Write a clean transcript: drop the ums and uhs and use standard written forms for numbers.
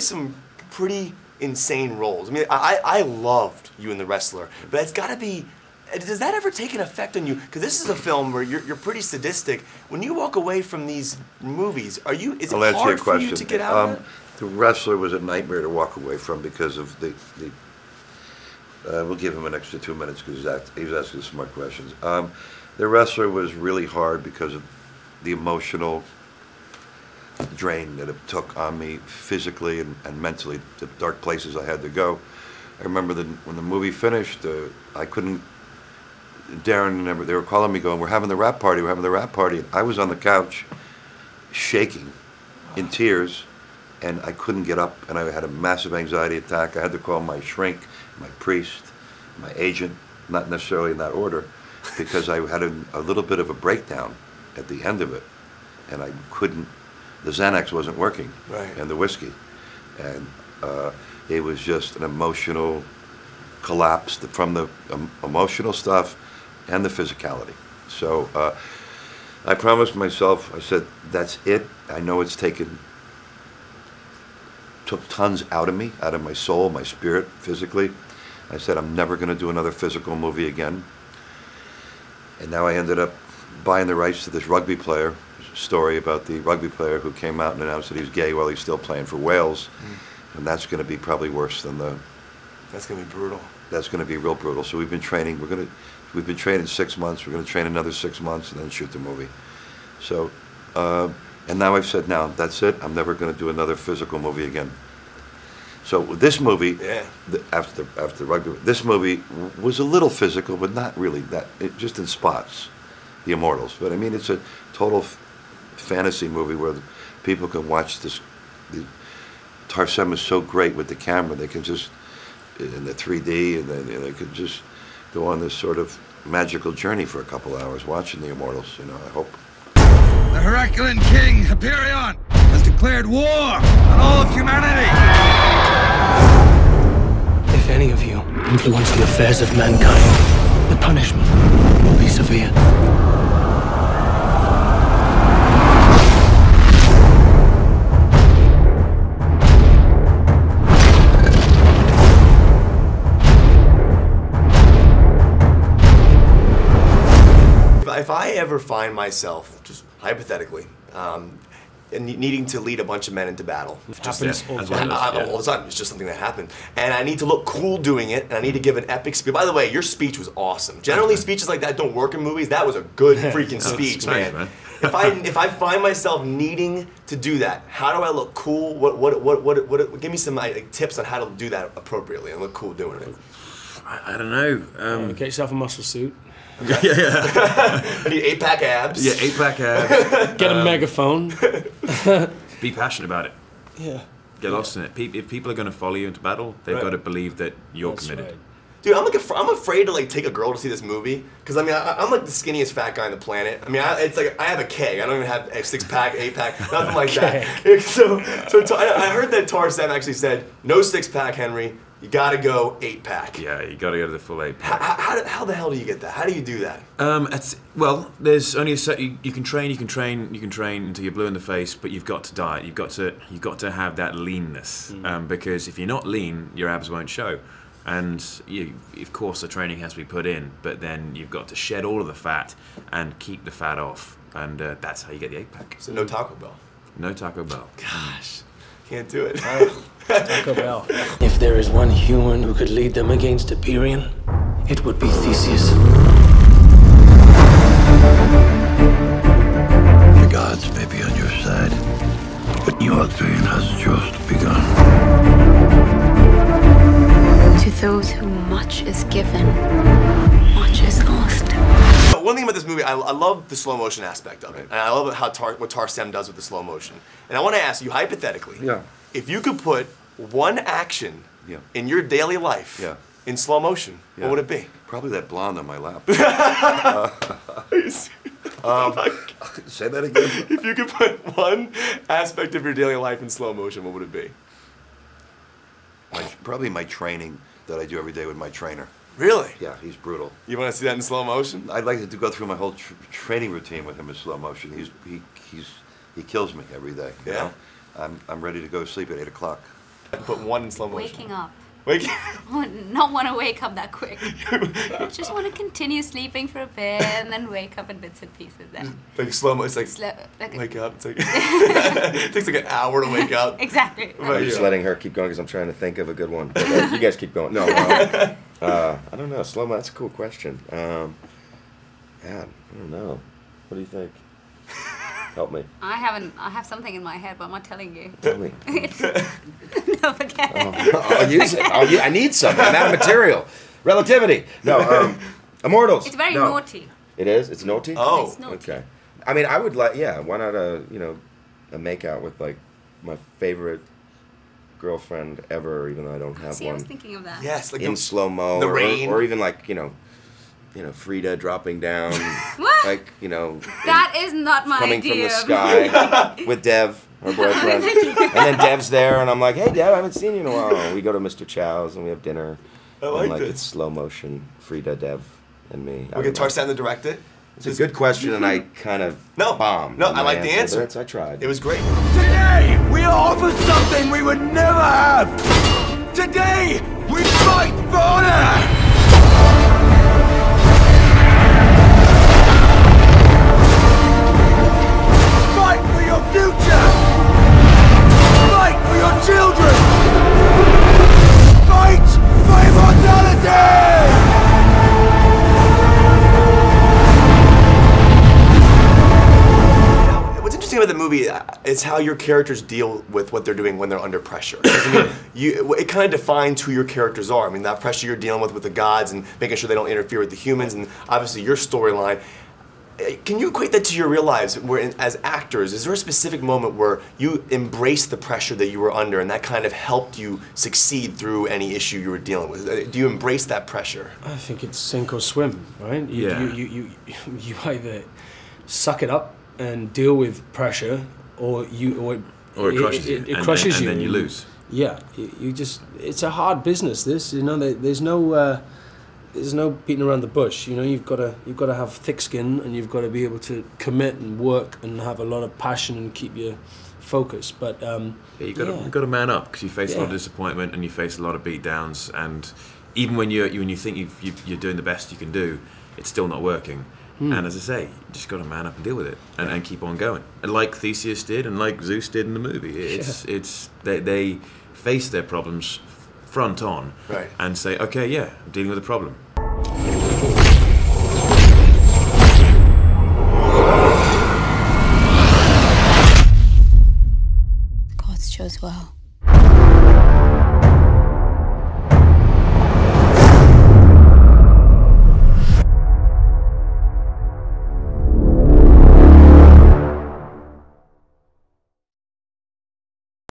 some pretty insane roles. I mean, I loved you in The Wrestler, but it's got to be. Does that ever take an effect on you? Because this is a film where you're pretty sadistic. When you walk away from these movies, is it hard for you to get out of it? The Wrestler was a nightmare to walk away from because of the we'll give him an extra 2 minutes because he was asking smart questions. The Wrestler was really hard because of the emotional drain that it took on me physically and mentally, the dark places I had to go. I remember when the movie finished, I couldn't. Darren and they were calling me going, we're having the rap party, we're having the rap party. And I was on the couch shaking in tears and I couldn't get up and I had a massive anxiety attack. I had to call my shrink, my priest, my agent, not necessarily in that order, because I had a little bit of a breakdown at the end of it and I couldn't, the Xanax wasn't working, right, and the whiskey. And it was just an emotional collapse from the emotional stuff and the physicality. So I promised myself, I said, that's it. I know it's took tons out of me, out of my soul, my spirit, physically. I said, I'm never going to do another physical movie again. And now I ended up buying the rights to this rugby player, story about the rugby player who came out and announced that he's gay while he's still playing for Wales. And that's going to be probably worse than the... That's going to be brutal. That's going to be real brutal. So we've been training. We've been training 6 months. We're going to train another 6 months and then shoot the movie. So, and now I've said, now that's it. I'm never going to do another physical movie again. So this movie, after rugby, this movie was a little physical, but not really that. Just in spots, the Immortals. But I mean, it's a total fantasy movie where people can watch this. Tarsem is so great with the camera; they can just in the 3D, and then they could just go on this sort of magical journey for a couple hours watching the Immortals. You know, I hope. The Herculean King, Hyperion, has declared war on all of humanity. If any of you influence the affairs of mankind, the punishment will be severe. If I ever find myself, just hypothetically, needing to lead a bunch of men into battle, just all the time, it's just something that happened, and I need to look cool doing it, and I need to give an epic speech. By the way, your speech was awesome. Generally, speeches like that don't work in movies. That was a good freaking speech, man. If I find myself needing to do that, how do I look cool? Give me some tips on how to do that appropriately and look cool doing it. I don't know. Get yourself a muscle suit. I need 8-pack abs. Yeah, 8-pack abs. Get a megaphone. Be passionate about it. Yeah. Get lost in it. If people are going to follow you into battle, they've got to believe that you're committed. Right. Dude, I'm afraid to take a girl to see this movie because I mean I'm like the skinniest fat guy on the planet. I mean it's like I have a keg. I don't even have a 6-pack, 8-pack, nothing like that. So I heard that Tarsem actually said no 6-pack, Henry. You gotta go 8-pack. Yeah, you gotta go to the full 8-pack. How the hell do you get that? How do you do that? Well, there's only a set. You can train until you're blue in the face, but you've got to diet. You've got to have that leanness because if you're not lean, your abs won't show. And of course, the training has to be put in, but then you've got to shed all of the fat and keep the fat off, and that's how you get the 8-pack. So no Taco Bell. No Taco Bell. Gosh, can't do it. Taco Bell. If there is one human who could lead them against Hyperion, it would be Theseus. The gods may be on your side, but your Hyperion has just begun. To those whom much is given, much is asked. One thing about this movie, I love the slow motion aspect of it, and I love what Tarsem does with the slow motion. And I want to ask you, hypothetically, if you could put one action in your daily life in slow motion, what would it be? Probably that blonde on my lap. Say that again. If you could put one aspect of your daily life in slow motion, what would it be? Probably my training that I do every day with my trainer. Really? Yeah, he's brutal. You want to see that in slow motion? I'd like to go through my whole training routine with him in slow motion. He kills me every day. You know? I'm ready to go to sleep at 8 o'clock. Put one in slow motion. Waking up. Not want to wake up that quick. Just want to continue sleeping for a bit and then wake up in bits and pieces then. Like slow mo, it's like, wake up. It's like it takes like an hour to wake up. Exactly. I'm just letting her keep going because I'm trying to think of a good one. But, you guys keep going. No, I don't know. Slow mo. That's a cool question. Yeah, I don't know. What do you think? Help me. I have something in my head, but I'm not telling you. Tell me. No, forget it. I'll use it. I need some. I'm out of material. Relativity. No, Immortals. It's very naughty. It is? It's naughty? Oh. It's naughty. Okay. I mean, I would like, yeah, why not a makeout with, like, my favorite girlfriend ever, even though I don't have See, one. I was thinking of that. Yes, like in slow-mo. The rain. Or even, like, Freida dropping down. What? Like, That is not my coming idea. from the sky with Dev, her boyfriend. And then Dev's there, and I'm like, hey, Dev, I haven't seen you in a while. And we go to Mr. Chow's, and we have dinner. I like this. It's slow motion, Freida, Dev, and me. We get Tarzan to direct it. It's a good question, and I kind of bombed. No, I like the answer. I tried. It was great. Today, we are offered something we would never have. Today, we fight for honor. Fight for your future! Fight for your children! Fight for immortality! What's interesting about the movie is how your characters deal with what they're doing when they're under pressure. I mean, it kind of defines who your characters are. I mean, that pressure you're dealing with the gods and making sure they don't interfere with the humans, and obviously your storyline. Can you equate that to your real lives? Where, as actors, is there a specific moment where you embraced the pressure that you were under, and that kind of helped you succeed through any issue you were dealing with? Do you embrace that pressure? I think it's sink or swim, right? You either suck it up and deal with pressure, or it crushes you. It crushes you, and then you lose. Yeah, you just. It's a hard business. This, there's no beating around the bush. You've got to have thick skin, and you've got to be able to commit and work and have a lot of passion and keep your focus. But you've got to man up, because you face a lot of disappointment and you face a lot of beat downs, and even when you think you're doing the best you can do, it's still not working. And as I say, you just got to man up and deal with it, and keep on going. And like Theseus did, and like Zeus did in the movie, they face their problems front on, and say, okay, yeah, I'm dealing with a problem.